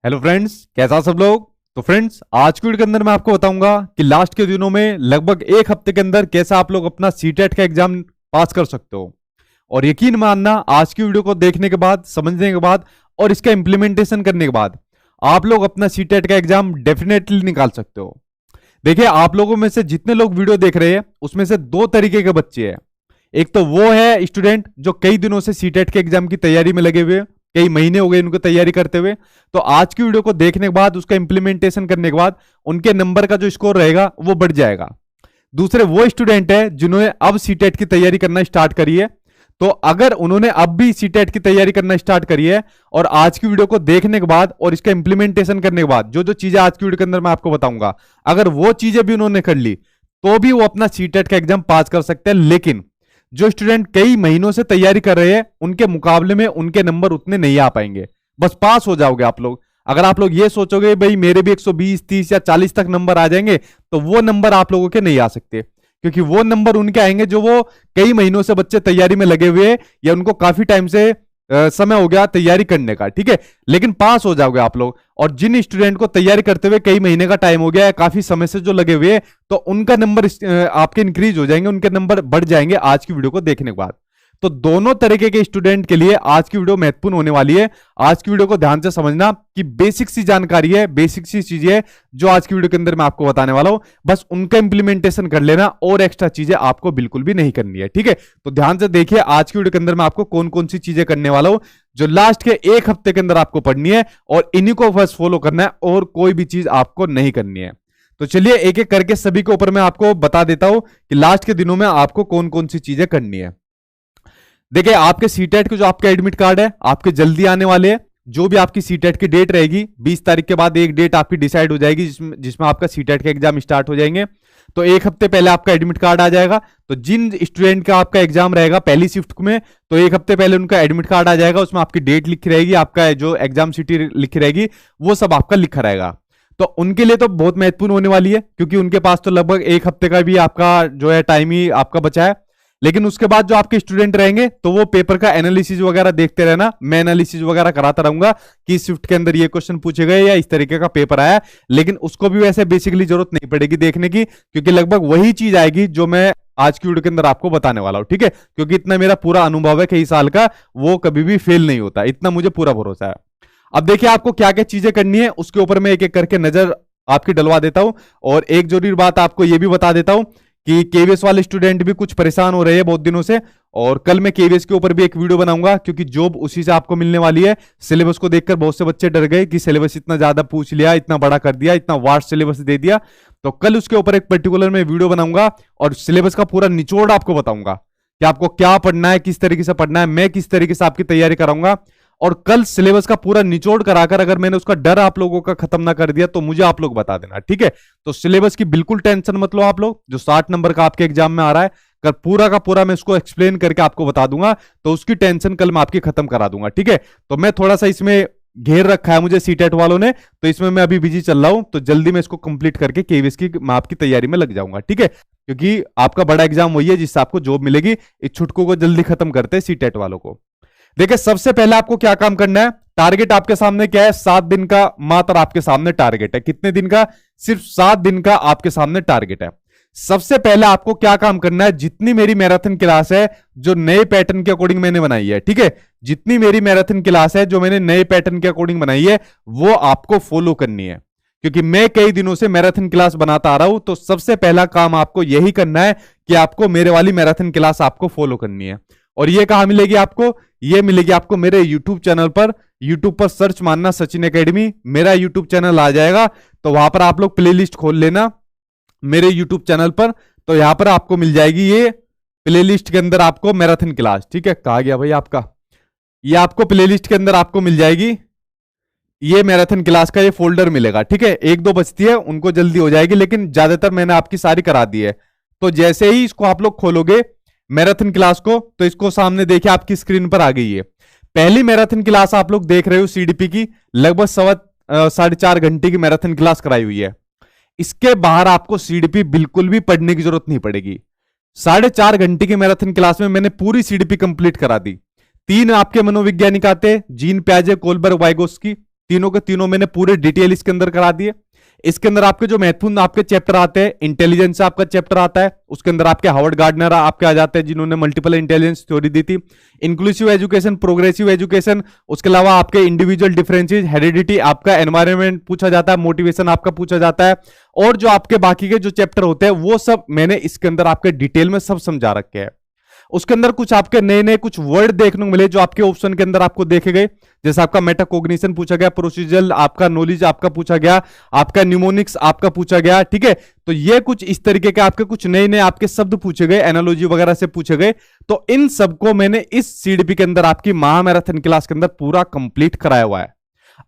Hello friends, कैसा सब लोग। तो फ्रेंड्स, आज की वीडियो के अंदर मैं आपको बताऊंगा कि लास्ट के दिनों में लगभग एक हफ्ते के अंदर कैसे आप लोग अपना सीटेट का एग्जाम पास कर सकते हो। और यकीन मानना, आज की वीडियो को देखने के बाद, समझने के बाद और इसका इंप्लीमेंटेशन करने के बाद आप लोग अपना सीटेट का एग्जाम डेफिनेटली निकाल सकते हो। देखिए, आप लोगों में से जितने लोग वीडियो देख रहे हैं उसमें से दो तरीके के बच्चे हैं। एक तो वो है स्टूडेंट जो कई दिनों से सीटेट के एग्जाम की तैयारी में लगे हुए हैं, कई महीने हो गए उनको तैयारी करते हुए। तो आज की वीडियो को देखने के बाद, उसका इंप्लीमेंटेशन करने के बाद उनके नंबर का जो स्कोर रहेगा वो बढ़ जाएगा। दूसरे वो स्टूडेंट है जिन्होंने अब सीटेट की तैयारी करना स्टार्ट करी है। तो अगर उन्होंने अब भी सीटेट की तैयारी करना स्टार्ट करी है और आज की वीडियो को देखने के बाद और इसका इंप्लीमेंटेशन करने के बाद जो जो चीजें आज की वीडियो के अंदर मैं आपको बताऊंगा, अगर वो चीजें भी उन्होंने कर ली तो भी वो अपना सीटेट का एग्जाम पास कर सकते हैं। लेकिन जो स्टूडेंट कई महीनों से तैयारी कर रहे हैं उनके मुकाबले में उनके नंबर उतने नहीं आ पाएंगे। बस पास हो जाओगे आप लोग। अगर आप लोग ये सोचोगे भाई मेरे भी 120, 30 या 40 तक नंबर आ जाएंगे, तो वो नंबर आप लोगों के नहीं आ सकते, क्योंकि वो नंबर उनके आएंगे जो वो कई महीनों से बच्चे तैयारी में लगे हुए हैं या उनको काफी टाइम से समय हो गया तैयारी करने का। ठीक है, लेकिन पास हो जाओगे आप लोग। और जिन स्टूडेंट को तैयारी करते हुए कई महीने का टाइम हो गया है, काफी समय से जो लगे हुए हैं, तो उनका नंबर आपके इंक्रीज हो जाएंगे, उनके नंबर बढ़ जाएंगे आज की वीडियो को देखने के बाद। तो दोनों तरीके के स्टूडेंट के लिए आज की वीडियो महत्वपूर्ण होने वाली है। आज की वीडियो को ध्यान से समझना कि बेसिक सी जानकारी है, बेसिक सी चीजें है जो आज की वीडियो के अंदर मैं आपको बताने वाला हूं। बस उनका इंप्लीमेंटेशन कर लेना और एक्स्ट्रा चीजें आपको बिल्कुल भी नहीं करनी है। ठीक है, तो ध्यान से देखिए आज की वीडियो के अंदर मैं आपको कौन कौन सी चीजें करने वाला हूं जो लास्ट के एक हफ्ते के अंदर आपको पढ़नी है, और इन्हीं को बस फॉलो करना है और कोई भी चीज आपको नहीं करनी है। तो चलिए एक एक करके सभी के ऊपर मैं आपको बता देता हूं कि लास्ट के दिनों में आपको कौन कौन सी चीजें करनी है। देखिए, आपके सीटेट के जो आपके एडमिट कार्ड है आपके जल्दी आने वाले हैं। जो भी आपकी सीटेट की डेट रहेगी 20 तारीख के बाद एक डेट आपकी डिसाइड हो जाएगी जिसमें आपका सीटेट के एग्जाम स्टार्ट हो जाएंगे। तो एक हफ्ते पहले आपका एडमिट कार्ड आ जाएगा। तो जिन स्टूडेंट का आपका एग्जाम रहेगा पहली शिफ्ट में, तो एक हफ्ते पहले उनका एडमिट कार्ड आ जाएगा। उसमें आपकी डेट लिखी रहेगी, आपका जो एग्जाम सिटी लिखी रहेगी वो सब आपका लिखा रहेगा। तो उनके लिए तो बहुत महत्वपूर्ण होने वाली है, क्योंकि उनके पास तो लगभग एक हफ्ते का भी आपका जो है टाइम ही आपका बचा है। लेकिन उसके बाद जो आपके स्टूडेंट रहेंगे तो वो पेपर का एनालिसिस वगैरह देखते रहना। मैं एनालिसिस वगैरह कराता रहूंगा कि शिफ्ट के अंदर ये क्वेश्चन पूछे गए या इस तरीके का पेपर आया। लेकिन उसको भी वैसे बेसिकली जरूरत नहीं पड़ेगी देखने की, क्योंकि लगभग वही चीज आएगी जो मैं आज की वीडियो के अंदर आपको बताने वाला हूं। ठीक है, क्योंकि इतना मेरा पूरा अनुभव है कई साल का, वो कभी भी फेल नहीं होता, इतना मुझे पूरा भरोसा है। अब देखिए आपको क्या क्या चीजें करनी है उसके ऊपर मैं एक एक करके नजर आपकी डलवा देता हूं। और एक जरूरी बात आपको यह भी बता देता हूं कि केवीएस वाले स्टूडेंट भी कुछ परेशान हो रहे हैं बहुत दिनों से, और कल मैं केवीएस के ऊपर भी एक वीडियो बनाऊंगा, क्योंकि जॉब उसी से आपको मिलने वाली है। सिलेबस को देखकर बहुत से बच्चे डर गए कि सिलेबस इतना ज्यादा पूछ लिया, इतना बड़ा कर दिया, इतना वास्ट सिलेबस दे दिया। तो कल उसके ऊपर एक पर्टिकुलर में वीडियो बनाऊंगा और सिलेबस का पूरा निचोड़ आपको बताऊंगा कि आपको क्या पढ़ना है, किस तरीके से पढ़ना है, मैं किस तरीके से आपकी तैयारी कराऊंगा। और कल सिलेबस का पूरा निचोड़ कराकर अगर मैंने उसका डर आप लोगों का खत्म ना कर दिया तो मुझे आप लोग बता देना। ठीक है, तो सिलेबस की बिल्कुल टेंशन मत लो आप लोग। जो 60 नंबर का आपके एग्जाम में आ रहा है, कल पूरा का पूरा मैं उसको एक्सप्लेन करके आपको बता दूंगा, तो उसकी टेंशन कल मैं आपकी खत्म करा दूंगा। ठीक है, तो मैं थोड़ा सा इसमें घेर रखा है मुझे सीटेट वालों ने, तो इसमें मैं अभी बिजी चल रहा हूं। तो जल्दी मैं इसको कंप्लीट करके केवीएस की मैं आपकी तैयारी में लग जाऊंगा। ठीक है, क्योंकि आपका बड़ा एग्जाम वही है जिससे आपको जॉब मिलेगी। इस छुटकों को जल्दी खत्म करते हैं सीटेट वालों को। देखिए, सबसे पहले आपको क्या काम करना है। टारगेट आपके सामने क्या है? 7 दिन का मात्र आपके सामने टारगेट है। कितने दिन का? सिर्फ 7 दिन का आपके सामने टारगेट है। सबसे पहले आपको क्या काम करना है, जितनी मेरी मैराथन क्लास है जो नए पैटर्न के अकॉर्डिंग मैंने बनाई है, ठीक है, जितनी मेरी मैराथन क्लास है जो मैंने नए पैटर्न के अकॉर्डिंग बनाई है वो आपको फॉलो करनी है। क्योंकि मैं कई दिनों से मैराथन क्लास बनाता आ रहा हूं, तो सबसे पहला काम आपको यही करना है कि आपको मेरे वाली मैराथन क्लास आपको फॉलो करनी है। और ये कहां मिलेगी आपको? ये मिलेगी आपको मेरे YouTube चैनल पर। YouTube पर सर्च मानना सचिन एकेडमी, मेरा YouTube चैनल आ जाएगा। तो वहां पर आप लोग प्लेलिस्ट खोल लेना मेरे YouTube चैनल पर। तो यहां पर आपको मिल जाएगी ये प्लेलिस्ट के अंदर आपको मैराथन क्लास। ठीक है, कहा गया भाई आपका, ये आपको प्लेलिस्ट के अंदर आपको मिल जाएगी। ये मैराथन क्लास का ये फोल्डर मिलेगा। ठीक है, एक दो बचती है उनको जल्दी हो जाएगी, लेकिन ज्यादातर मैंने आपकी सारी करा दी है। तो जैसे ही इसको आप लोग खोलोगे मैराथन क्लास को, तो इसको सामने देखिए आपकी स्क्रीन पर आ गई है पहली मैराथन क्लास। आप लोग देख रहे हो सीडीपी की लगभग 4.5 घंटे की मैराथन क्लास कराई हुई है। इसके बाहर आपको सीडीपी बिल्कुल भी पढ़ने की जरूरत नहीं पड़ेगी। 4.5 घंटे की मैराथन क्लास में मैंने पूरी सीडीपी कंप्लीट करा दी। 3 आपके मनोवैज्ञानिक आते, जीन प्याजे, कोलबर्ग, वाइगोस्की। तीनों के तीनों मैंने पूरे डिटेल इसके अंदर करा दिए। इसके अंदर आपके जो महत्वपूर्ण आपके चैप्टर आते हैं, इंटेलिजेंस आपका चैप्टर आता है, उसके अंदर आपके हार्वर्ड गार्डनर आपके आ जाते हैं जिन्होंने मल्टीपल इंटेलिजेंस थ्योरी दी थी, इंक्लूसिव एजुकेशन, प्रोग्रेसिव एजुकेशन, उसके अलावा आपके इंडिविजुअल डिफरेंसेस, हेरिडिटी, आपका एनवायरनमेंट पूछा जाता है, मोटिवेशन आपका पूछा जाता है, और जो आपके बाकी के जो चैप्टर होते हैं वो सब मैंने इसके अंदर आपके डिटेल में सब समझा रखे हैं। उसके अंदर कुछ आपके नए नए कुछ वर्ड देखने को मिले जो आपके ऑप्शन के अंदर आपको देखे गए, जैसे आपका मेटाकोग्निशन पूछा गया, प्रोसीजरल आपका नॉलेज आपका पूछा गया, आपका न्यूमोनिक्स आपका पूछा गया, ठीक है। तो ये कुछ इस तरीके के आपके कुछ नए नए आपके शब्द पूछे गए, एनालॉजी वगैरह से पूछे गए। तो इन सबको मैंने इस सीडीपी के अंदर आपकी महामैराथन क्लास के अंदर पूरा कंप्लीट कराया हुआ है।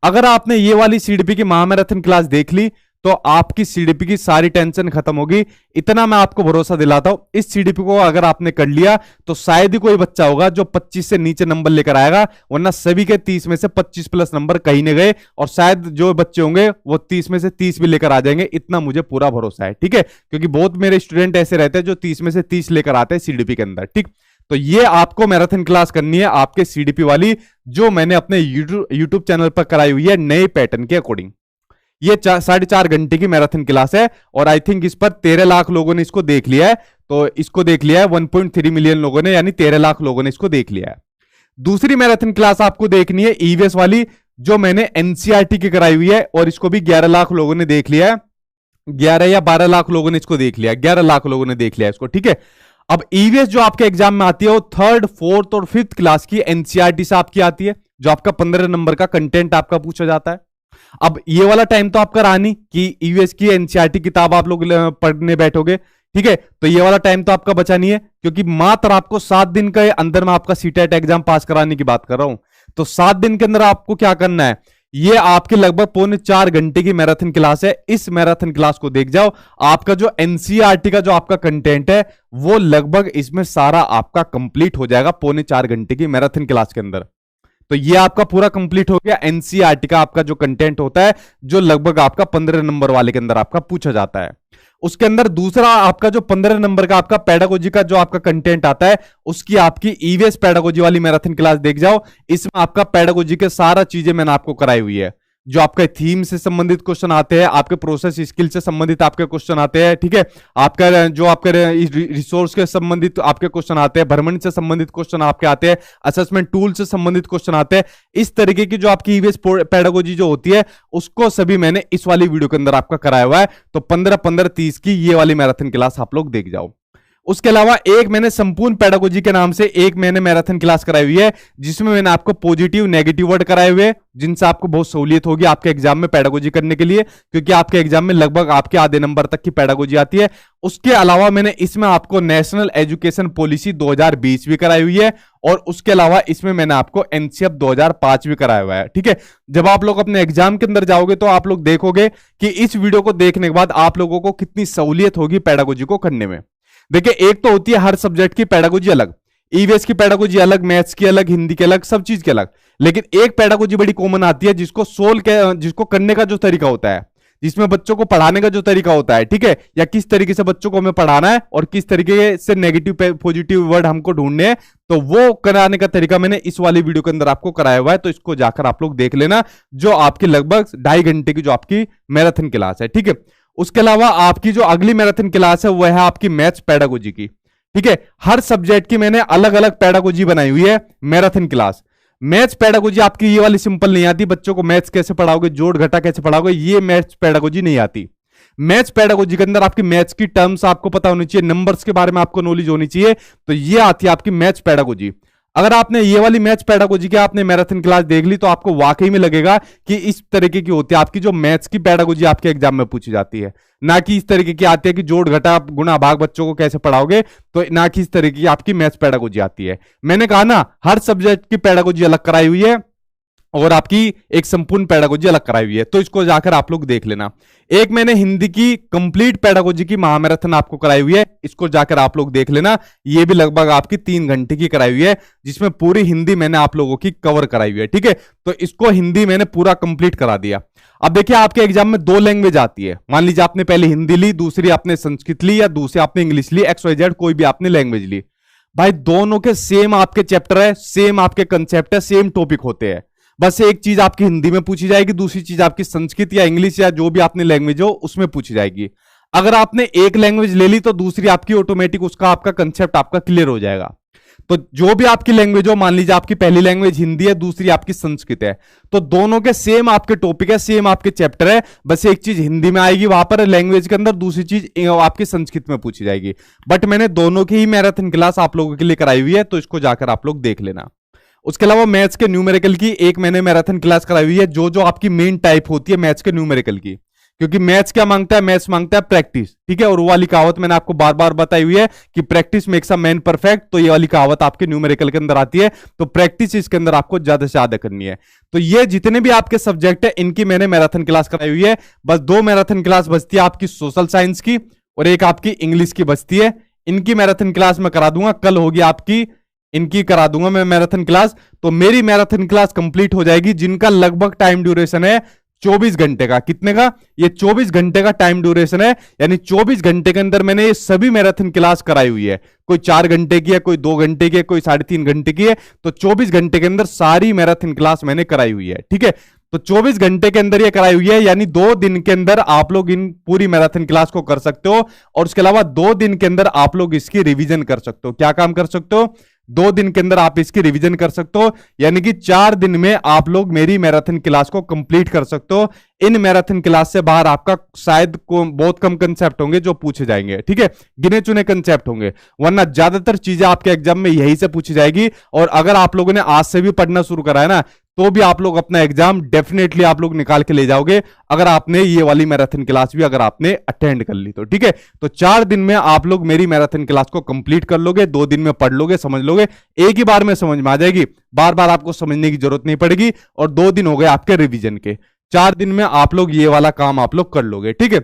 अगर आपने ये वाली सीडीपी की महामैराथन क्लास देख ली तो आपकी सीडीपी की सारी टेंशन खत्म होगी। इतना मैं आपको भरोसा दिलाता हूं, इस सीडीपी को अगर आपने कर लिया तो शायद ही कोई बच्चा होगा जो 25 से नीचे नंबर लेकर आएगा, वरना सभी के 30 में से 25 प्लस नंबर कहीं नहीं गए, और शायद जो बच्चे होंगे वो 30 में से 30 भी लेकर आ जाएंगे। इतना मुझे पूरा भरोसा है, ठीक है, क्योंकि बहुत मेरे स्टूडेंट ऐसे रहते हैं जो 30 में से 30 लेकर आते हैं सीडीपी के अंदर, ठीक। तो ये आपको मैराथन क्लास करनी है आपके सीडीपी वाली, जो मैंने अपने यूट्यूब चैनल पर कराई हुई है नए पैटर्न के अकॉर्डिंग। ये 4.5 घंटे की मैराथन क्लास है, और आई थिंक इस पर 13 लाख लोगों ने इसको देख लिया है। तो इसको देख लिया है 1.3 मिलियन लोगों ने, यानी 13 लाख लोगों ने इसको देख लिया है। दूसरी मैराथन क्लास आपको देखनी है ईवीएस वाली, जो मैंने एनसीईआरटी की कराई हुई है, और इसको भी 11 लाख लोगों ने देख लिया है। 11 या 12 लाख लोगों ने इसको देख लिया, 11 लाख लोगों ने देख लिया इसको, ठीक है। अब ईवीएस जो आपके एग्जाम में आती है वो 3rd, 4th और 5th क्लास की एनसीईआरटी से आपकी आती है, जो आपका 15 नंबर का कंटेंट आपका पूछा जाता है। अब ये वाला टाइम तो आपका रहा नहीं कि ईवीएस की एनसीईआरटी किताब आप लोग पढ़ने बैठोगे, ठीक है। तो ये वाला टाइम तो आपका बचा नहीं है, क्योंकि मात्र आपको 7 दिन के अंदर में आपका सीटेट एग्जाम पास कराने की बात कर रहा हूं। तो 7 दिन के अंदर आपको क्या करना है, ये आपके लगभग 3.25 घंटे की मैराथन क्लास है। इस मैराथन क्लास को देख जाओ, आपका जो एनसीईआरटी का जो आपका कंटेंट है वो लगभग इसमें सारा आपका कंप्लीट हो जाएगा 3.25 घंटे की मैराथन क्लास के अंदर। तो ये आपका पूरा कंप्लीट हो गया एनसीईआरटी का आपका जो कंटेंट होता है, जो लगभग आपका 15 नंबर वाले के अंदर आपका पूछा जाता है। उसके अंदर दूसरा आपका जो 15 नंबर का आपका पेडागोजी का जो आपका कंटेंट आता है, उसकी आपकी ईवीएस पेडागोजी वाली मैराथन क्लास देख जाओ। इसमें आपका पेडागोजी के सारा चीजें मैंने आपको कराई हुई है, जो आपके थीम से संबंधित क्वेश्चन आते हैं, आपके प्रोसेस स्किल से संबंधित आपके क्वेश्चन आते हैं, ठीक है। आपका जो आपके रिसोर्स के संबंधित आपके क्वेश्चन आते हैं, भ्रमण से संबंधित क्वेश्चन आपके आते हैं, असेसमेंट टूल से संबंधित क्वेश्चन आते हैं। इस तरीके की जो आपकी ईवीएस पेडागोजी जो होती है, उसको सभी मैंने इस वाली वीडियो के अंदर आपका कराया हुआ है। तो 15-15-30 की ये वाली मैराथन क्लास आप लोग देख जाओ। उसके अलावा एक मैंने संपूर्ण पेडागोजी के नाम से एक मैंने मैराथन क्लास कराई हुई है, जिसमें मैंने आपको पॉजिटिव नेगेटिव वर्ड कराए हुए, जिनसे आपको बहुत सहूलियत होगी आपके एग्जाम में पेडागोजी करने के लिए, क्योंकि आपके एग्जाम में लगभग आपके आधे नंबर तक की पेडागोजी आती है। उसके अलावा मैंने इसमें आपको नेशनल एजुकेशन पॉलिसी 2020 भी कराई हुई है, और उसके अलावा इसमें मैंने आपको एनसीएफ 2005 भी कराया हुआ है, ठीक है। जब आप लोग अपने एग्जाम के अंदर जाओगे तो आप लोग देखोगे कि इस वीडियो को देखने के बाद आप लोगों को कितनी सहूलियत होगी पेडागोजी को करने में। देखिए, एक तो होती है हर सब्जेक्ट की पेडागोजी अलग, ईवीएस की पेडागोजी अलग, मैथ्स की अलग, हिंदी की अलग, सब चीज की अलग, लेकिन एक पेडागोजी बड़ी कॉमन आती है जिसको करने का जो तरीका होता है, जिसमें बच्चों को पढ़ाने का जो तरीका होता है, ठीक है, या किस तरीके से बच्चों को हमें पढ़ाना है और किस तरीके से नेगेटिव पॉजिटिव वर्ड हमको ढूंढने हैं, तो वो कराने का तरीका मैंने इस वाली वीडियो के अंदर आपको कराया हुआ है। तो इसको जाकर आप लोग देख लेना, जो आपकी लगभग 2.5 घंटे की जो आपकी मैराथन क्लास है, ठीक है। उसके अलावा आपकी जो अगली मैराथन क्लास है वो है आपकी मैथ्स पेडागोजी की, ठीक है। हर सब्जेक्ट की मैंने अलग अलग पेडागोजी बनाई हुई है मैराथन क्लास। मैथ्स पेडागोजी आपकी ये वाली सिंपल नहीं आती, बच्चों को मैथ्स कैसे पढ़ाओगे, जोड़ घटा कैसे पढ़ाओगे, ये मैथ्स पेडागोजी नहीं आती। मैथ्स पेडागोजी के अंदर आपकी मैथ्स की टर्म्स आपको पता होनी चाहिए, नंबर्स के बारे में आपको नॉलेज होनी चाहिए, तो ये आती है आपकी मैथ्स पेडागोजी। अगर आपने ये वाली मैथ्स पेडागोजी की आपने मैराथन क्लास देख ली तो आपको वाकई में लगेगा कि इस तरीके की होती है आपकी जो मैथ्स की पेडागोजी आपके एग्जाम में पूछी जाती है, ना कि इस तरीके की आती है कि जोड़ घटा गुणा भाग बच्चों को कैसे पढ़ाओगे, तो ना कि इस तरीके की आपकी मैथ्स पेडागोजी आती है। मैंने कहा ना, हर सब्जेक्ट की पेडागोजी अलग कराई हुई है और आपकी एक संपूर्ण पेडागोजी अलग कराई हुई है, तो इसको जाकर आप लोग देख लेना। एक मैंने हिंदी की कंप्लीट पेडागोजी की महामैराथन आपको कराई हुई है, इसको जाकर आप लोग देख लेना। ये भी लगभग आपकी 3 घंटे की कराई हुई है, जिसमें पूरी हिंदी मैंने आप लोगों की कवर कराई हुई है, ठीक है। तो इसको हिंदी मैंने पूरा कंप्लीट करा दिया। अब देखिए, आपके एग्जाम में 2 लैंग्वेज आती है। मान लीजिए आपने पहले हिंदी ली, दूसरी आपने संस्कृत ली, या दूसरी आपने इंग्लिश ली, XYZ कोई भी आपने लैंग्वेज ली। भाई दोनों के सेम आपके चैप्टर है, सेम आपके कंसेप्ट है, सेम टॉपिक होते हैं। बस एक चीज आपकी हिंदी में पूछी जाएगी, दूसरी चीज आपकी संस्कृत या इंग्लिश या जो भी आपने लैंग्वेज हो उसमें पूछी जाएगी। अगर आपने एक लैंग्वेज ले ली तो दूसरी आपकी ऑटोमेटिक उसका आपका कंसेप्ट आपका क्लियर हो जाएगा। तो जो भी आपकी लैंग्वेज हो, मान लीजिए आपकी पहली लैंग्वेज हिंदी है, दूसरी आपकी संस्कृत है, तो दोनों के सेम आपके टॉपिक है, सेम आपके चैप्टर है, बस एक चीज हिंदी में आएगी वहां पर लैंग्वेज के अंदर, दूसरी चीज आपकी संस्कृत में पूछी जाएगी। बट मैंने दोनों की ही मैराथन क्लास आप लोगों के लिए कराई हुई है, तो इसको जाकर आप लोग देख लेना। उसके अलावा मैथ्स के न्यूमेरिकल की एक मैंने मैराथन क्लास कराई हुई है, जो जो आपकी मेन टाइप होती है मैथ्स के न्यूमेरिकल की, क्योंकि मैथ्स क्या मांगता है, मैथ्स मांगता है प्रैक्टिस, ठीक है। और वो वाली कहावत मैंने आपको बार बार बताई हुई है कि practice makes a man perfect, तो ये वाली कहावत आपके न्यूमेरिकल के अंदर आती है, तो प्रैक्टिस इसके अंदर आपको ज्यादा से ज्यादा करनी है। तो ये जितने भी आपके सब्जेक्ट है इनकी मैंने मैराथन क्लास कराई हुई है। बस 2 मैराथन क्लास बचती है आपकी सोशल साइंस की और एक आपकी इंग्लिश की बचती है। इनकी मैराथन क्लास मैं करा दूंगा, कल होगी आपकी, इनकी करा दूंगा मैं मैराथन क्लास। तो मेरी मैराथन क्लास कंप्लीट हो जाएगी, जिनका लगभग टाइम ड्यूरेशन है 24 घंटे का। कितने का? ये 24 घंटे का टाइम ड्यूरेशन है, यानी 24 घंटे के अंदर मैंने ये सभी मैराथन क्लास कराई हुई है। कोई 4 घंटे की है, कोई 2 घंटे की है, कोई 3.5 घंटे की है, तो 24 घंटे के अंदर सारी मैराथन क्लास मैंने कराई हुई है, ठीक है। तो 24 घंटे के अंदर ये कराई हुई है, यानी 2 दिन के अंदर आप लोग इन पूरी मैराथन क्लास को कर सकते हो। और उसके अलावा 2 दिन के अंदर आप लोग इसकी रिवीजन कर सकते हो। क्या काम कर सकते हो? 2 दिन के अंदर आप इसकी रिवीजन कर सकते हो, यानी कि 4 दिन में आप लोग मेरी मैराथन क्लास को कंप्लीट कर सकते हो। इन मैराथन क्लास से बाहर आपका शायद बहुत कम कंसेप्ट होंगे जो पूछे जाएंगे, ठीक है, गिने चुने कंसेप्ट होंगे, वरना ज्यादातर चीजें आपके एग्जाम में यही से पूछी जाएगी। और अगर आप लोगों ने आज से भी पढ़ना शुरू करा है ना, तो भी आप लोग अपना एग्जाम डेफिनेटली आप लोग निकाल के ले जाओगे, अगर आपने ये वाली मैराथन क्लास भी अगर आपने अटेंड कर ली तो, ठीक है। तो 4 दिन में आप लोग मेरी मैराथन क्लास को कंप्लीट कर लोगे, 2 दिन में पढ़ लोगे, समझ लोगे, एक ही बार में समझ में आ जाएगी, बार बार आपको समझने की जरूरत नहीं पड़ेगी। और 2 दिन हो गए आपके रिवीजन के, 4 दिन में आप लोग ये वाला काम आप लोग कर लोगे, ठीक है।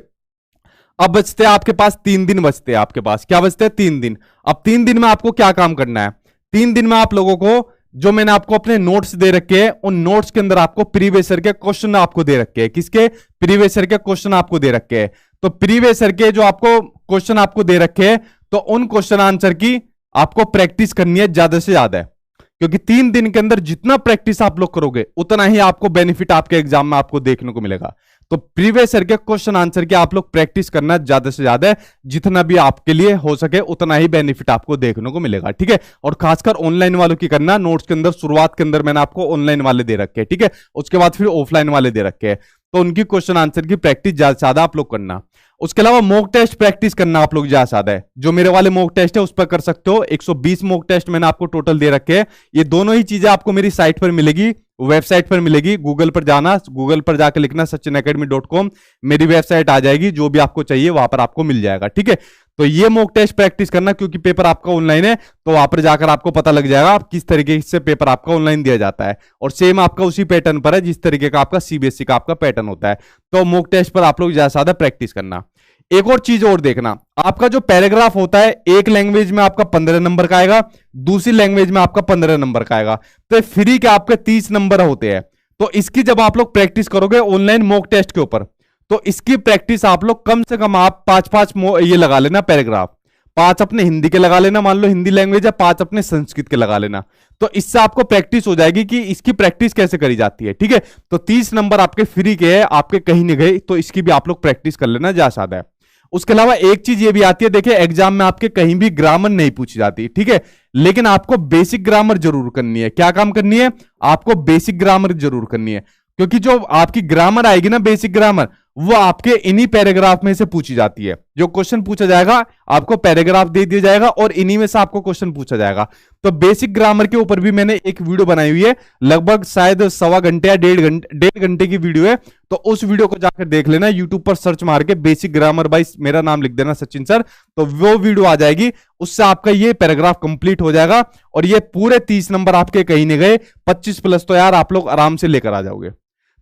अब बचते हैं आपके पास 3 दिन बचते हैं आपके पास, क्या बचते हैं? 3 दिन। अब 3 दिन में आपको क्या काम करना है? 3 दिन में आप लोगों को जो मैंने आपको अपने नोट्स दे रखे हैं, उन नोट्स के अंदर आपको प्रीवियस ईयर के क्वेश्चन आपको दे रखे हैं। किसके? प्रीवियस ईयर के क्वेश्चन आपको दे रखे हैं। तो प्रीवियस ईयर के जो आपको क्वेश्चन आपको दे रखे हैं, तो उन क्वेश्चन आंसर की आपको प्रैक्टिस करनी है ज्यादा से ज्यादा, क्योंकि 3 दिन के अंदर जितना प्रैक्टिस आप लोग करोगे उतना ही आपको बेनिफिट आपके एग्जाम में आपको देखने को मिलेगा। तो प्रीवियस ईयर के क्वेश्चन आंसर की आप लोग प्रैक्टिस करना ज्यादा से ज्यादा, जितना भी आपके लिए हो सके उतना ही बेनिफिट आपको देखने को मिलेगा, ठीक है। और खासकर ऑनलाइन वालों की करना, नोट्स के अंदर शुरुआत के अंदर मैंने आपको ऑनलाइन वाले दे रखे हैं, ठीक है, उसके बाद फिर ऑफलाइन वाले दे रखे हैं, तो उनकी क्वेश्चन आंसर की प्रैक्टिस ज्यादा से ज्यादा आप लोग करना। उसके अलावा मॉक टेस्ट प्रैक्टिस करना आप लोग ज्यादा ज्यादा है, जो मेरे वाले मॉक टेस्ट है उस पर कर सकते हो। 120 मॉक टेस्ट मैंने आपको टोटल दे रखे हैं। ये दोनों ही चीजें आपको मेरी साइट पर मिलेगी, वेबसाइट पर मिलेगी। गूगल पर जाना, गूगल पर जाकर लिखना sachinacademy.com, मेरी वेबसाइट आ जाएगी, जो भी आपको चाहिए वहां पर आपको मिल जाएगा, ठीक है। तो ये मॉक टेस्ट प्रैक्टिस करना, क्योंकि पेपर आपका ऑनलाइन है, तो वहां पर जाकर आपको पता लग जाएगा आप किस तरीके से पेपर आपका ऑनलाइन दिया जाता है, और सेम आपका उसी पैटर्न पर है जिस तरीके का आपका सीबीएसई का आपका पैटर्न होता है। तो मॉक टेस्ट पर आप लोग ज्यादा से ज्यादा प्रैक्टिस करना। एक और चीज और देखना, आपका जो पैराग्राफ होता है, एक लैंग्वेज में आपका 15 नंबर का आएगा, दूसरी लैंग्वेज में आपका 15 नंबर का आएगा, तो फ्री के आपके 30 नंबर होते हैं। तो इसकी जब आप लोग प्रैक्टिस करोगे ऑनलाइन मॉक टेस्ट के ऊपर, तो इसकी प्रैक्टिस आप लोग कम से कम आप 5-5 ये लगा लेना पैराग्राफ, 5 अपने हिंदी के लगा लेना, मान लो हिंदी लैंग्वेज है, 5 अपने संस्कृत के लगा लेना। तो इससे आपको प्रैक्टिस हो जाएगी कि इसकी प्रैक्टिस कैसे करी जाती है, ठीक है। तो 30 नंबर आपके फ्री के हैं, आपके कहीं नहीं गए, तो इसकी भी आप लोग प्रैक्टिस कर लेना ज्यादा ज्यादा है। उसके अलावा एक चीज ये भी आती है, देखिए एग्जाम में आपके कहीं भी ग्रामर नहीं पूछी जाती, ठीक है, लेकिन आपको बेसिक ग्रामर जरूर करनी है। क्या काम करनी है? आपको बेसिक ग्रामर जरूर करनी है, क्योंकि जो आपकी ग्रामर आएगी ना, बेसिक ग्रामर, वो आपके इन्हीं पैराग्राफ में से पूछी जाती है। जो क्वेश्चन पूछा जाएगा आपको पैराग्राफ दे दिया जाएगा और इन्हीं में से आपको क्वेश्चन पूछा जाएगा। तो बेसिक ग्रामर के ऊपर भी मैंने एक वीडियो बनाई हुई है, लगभग शायद 1.25 घंटे या 1.5 घंटे की वीडियो है, तो उस वीडियो को जाकर देख लेना। यूट्यूब पर सर्च मार के बेसिक ग्रामर बाय मेरा नाम लिख देना सचिन सर, तो वो वीडियो आ जाएगी, उससे आपका ये पैराग्राफ कंप्लीट हो जाएगा। और ये पूरे 30 नंबर आपके कहीं नहीं गए, 25 प्लस तो यार आप लोग आराम से लेकर आ जाओगे।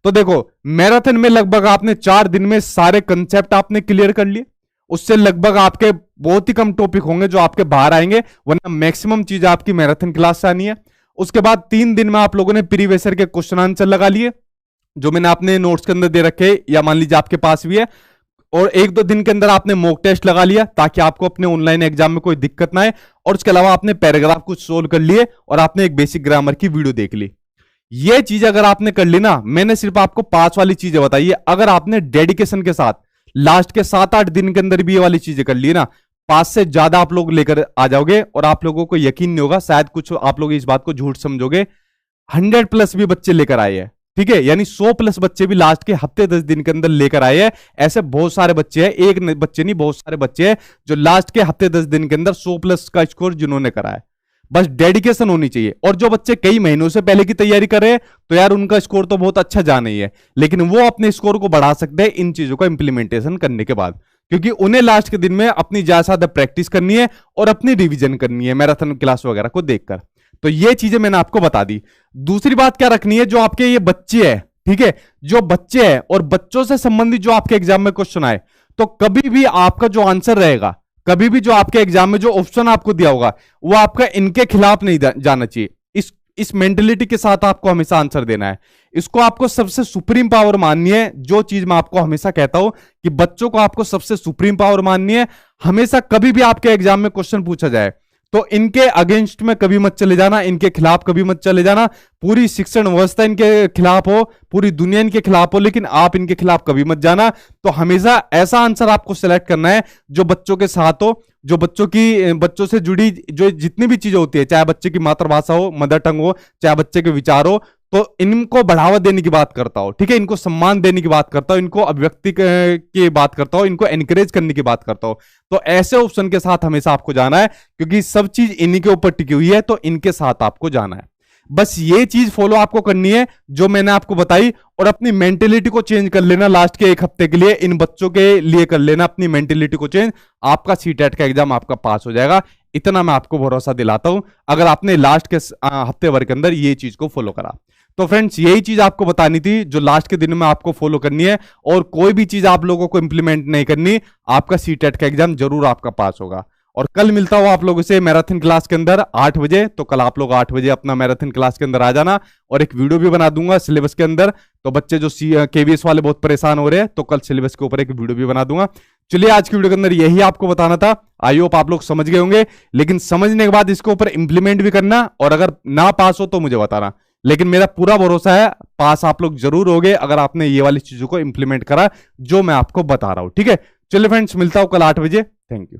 तो देखो मैराथन में लगभग आपने 4 दिन में सारे कंसेप्ट आपने क्लियर कर लिए, उससे लगभग आपके बहुत ही कम टॉपिक होंगे जो आपके बाहर आएंगे, वरना मैक्सिमम चीज आपकी मैराथन क्लास से आनी है। उसके बाद 3 दिन में आप लोगों ने प्रीवियस ईयर के क्वेश्चन आंसर लगा लिए, जो मैंने अपने नोट्स के अंदर दे रखे, या मान लीजिए आपके पास भी है, और 1-2 दिन के अंदर आपने मॉक टेस्ट लगा लिया ताकि आपको अपने ऑनलाइन एग्जाम में कोई दिक्कत ना आए। और उसके अलावा आपने पैराग्राफ कुछ सोल्व कर लिए और आपने एक बेसिक ग्रामर की वीडियो देख ली। ये चीज अगर आपने कर ली ना, मैंने सिर्फ आपको पास वाली चीजें बताई है, अगर आपने डेडिकेशन के साथ लास्ट के 7-8 दिन के अंदर भी ये वाली चीजें कर ली ना, 5 से ज्यादा आप लोग लेकर आ जाओगे। और आप लोगों को यकीन नहीं होगा, शायद कुछ आप लोग इस बात को झूठ समझोगे, 100+ भी बच्चे लेकर आए हैं, ठीक है, यानी 100+ बच्चे भी लास्ट के हफ्ते 10 दिन के अंदर लेकर आए हैं। ऐसे बहुत सारे बच्चे हैं, एक बच्चे नहीं, बहुत सारे बच्चे हैं जो लास्ट के हफ्ते 10 दिन के अंदर 100+ का स्कोर जिन्होंने करा है। बस डेडिकेशन होनी चाहिए। और जो बच्चे कई महीनों से पहले की तैयारी कर रहे हैं, तो यार उनका स्कोर तो बहुत अच्छा जा नहीं है, लेकिन वो अपने स्कोर को बढ़ा सकते हैं इन चीजों का इंप्लीमेंटेशन करने के बाद, क्योंकि उन्हें लास्ट के दिन में अपनी ज्यादा प्रैक्टिस करनी है और अपनी रिवीजन करनी है मैराथन क्लास वगैरह को देखकर। तो ये चीजें मैंने आपको बता दी। दूसरी बात क्या रखनी है, जो आपके ये बच्चे हैं, ठीक है, जो बच्चे हैं और बच्चों से संबंधित जो आपके एग्जाम में क्वेश्चन आए, तो कभी भी आपका जो आंसर रहेगा, कभी भी जो आपके एग्जाम में जो ऑप्शन आपको दिया होगा, वो आपका इनके खिलाफ नहीं जाना चाहिए। इस मेंटेलिटी के साथ आपको हमेशा आंसर देना है। इसको आपको सबसे सुप्रीम पावर माननी है। जो चीज मैं आपको हमेशा कहता हूं कि बच्चों को आपको सबसे सुप्रीम पावर माननी है। हमेशा कभी भी आपके एग्जाम में क्वेश्चन पूछा जाए तो इनके अगेंस्ट में कभी मत चले जाना, इनके खिलाफ कभी मत चले जाना। पूरी शिक्षण व्यवस्था इनके खिलाफ हो, पूरी दुनिया इनके खिलाफ हो, लेकिन आप इनके खिलाफ कभी मत जाना। तो हमेशा ऐसा आंसर आपको सिलेक्ट करना है जो बच्चों के साथ हो, जो बच्चों से जुड़ी जो जितनी भी चीजें होती है, चाहे बच्चे की मातृभाषा हो, मदर टंग हो, चाहे बच्चे के विचार हो, तो इनको बढ़ावा देने की बात करता हो, ठीक है, इनको सम्मान देने की बात करता हो, इनको अभिव्यक्ति की बात करता हो, इनको एनकरेज करने की बात करता हो। तो ऐसे ऑप्शन के साथ हमेशा आपको जाना है, क्योंकि सब चीज इन्हीं के ऊपर टिकी हुई है, तो इनके साथ आपको जाना है। बस ये चीज फॉलो आपको करनी है जो मैंने आपको बताई, और अपनी मेंटेलिटी को चेंज कर लेना। लास्ट के 1 हफ्ते के लिए इन बच्चों के लिए कर लेना अपनी मेंटेलिटी को चेंज। आपका सीटेट का एग्जाम आपका पास हो जाएगा, इतना मैं आपको भरोसा दिलाता हूं, अगर आपने लास्ट के हफ्ते भर के अंदर ये चीज को फॉलो करा। तो फ्रेंड्स, यही चीज आपको बतानी थी जो लास्ट के दिन में आपको फॉलो करनी है। और कोई भी चीज आप लोगों को इंप्लीमेंट नहीं करनी, आपका सीटेट का एग्जाम जरूर आपका पास होगा। और कल मिलता हूं आप लोगों से मैराथन क्लास के अंदर 8 बजे। तो कल आप लोग 8 बजे अपना मैराथन क्लास के अंदर आ जाना, और एक वीडियो भी बना दूंगा सिलेबस के अंदर। तो बच्चे जो केवीएस वाले बहुत परेशान हो रहे हैं, तो कल सिलेबस के ऊपर एक वीडियो भी बना दूंगा। चलिए, आज की वीडियो के अंदर यही आपको बताना था। आई होप आप लोग समझ गए होंगे, लेकिन समझने के बाद इसके ऊपर इंप्लीमेंट भी करना, और अगर ना पास हो तो मुझे बताना। लेकिन मेरा पूरा भरोसा है पास आप लोग जरूर होगे अगर आपने ये वाली चीजों को इंप्लीमेंट करा जो मैं आपको बता रहा हूं, ठीक है। चलिए फ्रेंड्स, मिलता हूं कल 8 बजे। Thank you.